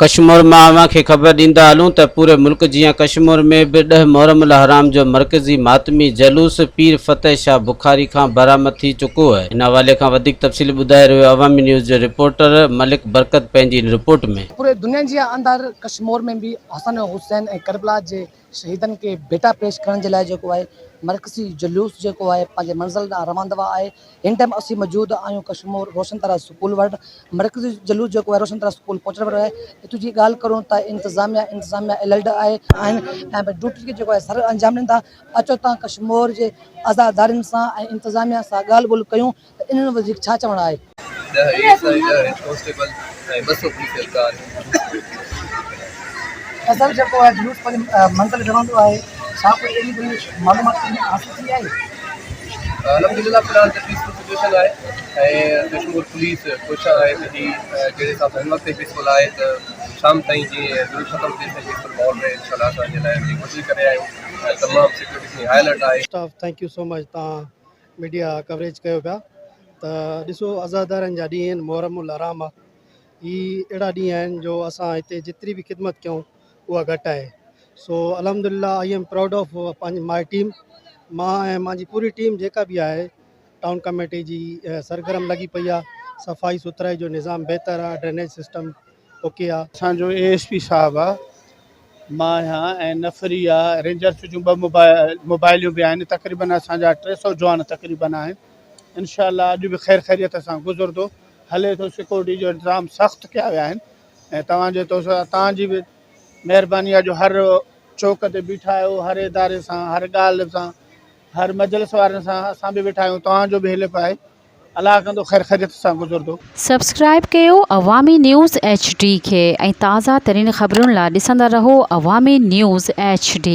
कश्मीर में अवां खे ख़बर ॾींदा हलूं त पूरे मुल्क जीअं कश्मीर में भी 10 मुहर्रम हराम जो मरकज़ी मातमी जलूस पीर फतेह शाह बुखारी खां बरामद थी चुको है। इन हवाले खां वधीक तफ़सील ॿुधाए रहियो अवामी न्यूज़ जो रिपोर्टर मलिक बरकत पंहिंजी रिपोर्ट में। पूरे दुनिया जे अंदर कश्मीर में भी हसन हुसैन ऐं करबला जे शहीदन के बेटा पेश करण जे लाइ जेको आहे मरकज़ी जुलूस जेको आहे पंहिंजे मंज़िल ॾांहुं रवंदो आहे। हिन टाइम असीं मौजूद आहियूं कश्मीर रोशन तरह स्कूल वटि। मरकज़ी जुलूस जेको आहे रोशन तरह स्कूल पहुचण वारो आहे। हितां जी ॻाल्हि करूं त इंतज़ामिया अलर्ट आहिनि ऐं ड्यूटी खे जेको आहे सर अंजाम ॾींदा। अचो तव्हां कश्मीर जे आज़ादारनि सां ऐं इंतज़ामिया सां ॻाल्हि ॿोल कयूं त इन में वधीक छा चवणु आहे। असल जेको आहे जुलूस पंहिंजे मंज़िल रहंदो आहे छा कोई अहिड़ी कोई मालूमात हासिल थी आहे। अलहमदिल्ला फिलहाल त पीसफुल सिचुएशन आहे ऐं कश्मीर पुलिस कोशिशि आहे त ही जहिड़े हिसाब सां हिन वक़्तु पीसफुल आहे त शाम ताईं जीअं जुलूस ख़तमु थिए त पीसफुल माहौल में इंशाल्लाह असांजे लाइ वॾी कोशिशि करे आहियूं ऐं तमामु सिक्योरिटी हाई अलर्ट आहे। Staff thank you so much तव्हां मीडिया कवरेज कयो पिया त ॾिसो अज़ादारनि जा ॾींहं आहिनि मुहर्रमुल हराम आहे। ही अहिड़ा ॾींहं आहिनि जो असां हिते जेतिरी बि ख़िदमत कयूं उहा घटि आहे। सो अलहमदिल्ला आई एम प्राउड ऑफ पंहिंजी माई टीम। मां ऐं मुंहिंजी पूरी टीम जेका बि आहे टाउन कमेटी जी सरगर्म लॻी पई आहे। सफ़ाई सुथराई जो निज़ाम बहितर आहे, ड्रेनेज सिस्टम ओके आहे। असांजो ASP साहब आहे, मां आहियां ऐं नफ़री आहे। रेंजर्स जूं 2 मोबाइलियूं बि आहिनि। तक़रीबन असांजा 300 जवान तक़रीबन आहिनि। इनशाला अॼु बि ख़ैर ख़ैरियत सां गुज़रंदो हले थो। सिक्योरिटी जो इंतज़ाम सख़्तु कया विया आहिनि ऐं तव्हांजे तव्हांजी बि महिरबानी आहे जो हर चौक ते बीठा आहियो, हर इदारे सां, हर ॻाल्हि सां, हर मजलिस वारनि सां असां बि वेठा आहियूं। तव्हांजो बि हिले पाए अलाह कंदो ख़ैर ख़ैरियत सां गुज़रंदो। सब्सक्राइब कयो अवामी न्यूज़ HD खे ऐं ताज़ा तरीन ख़बरुनि लाइ ॾिसंदा रहो अवामी न्यूज़ HD।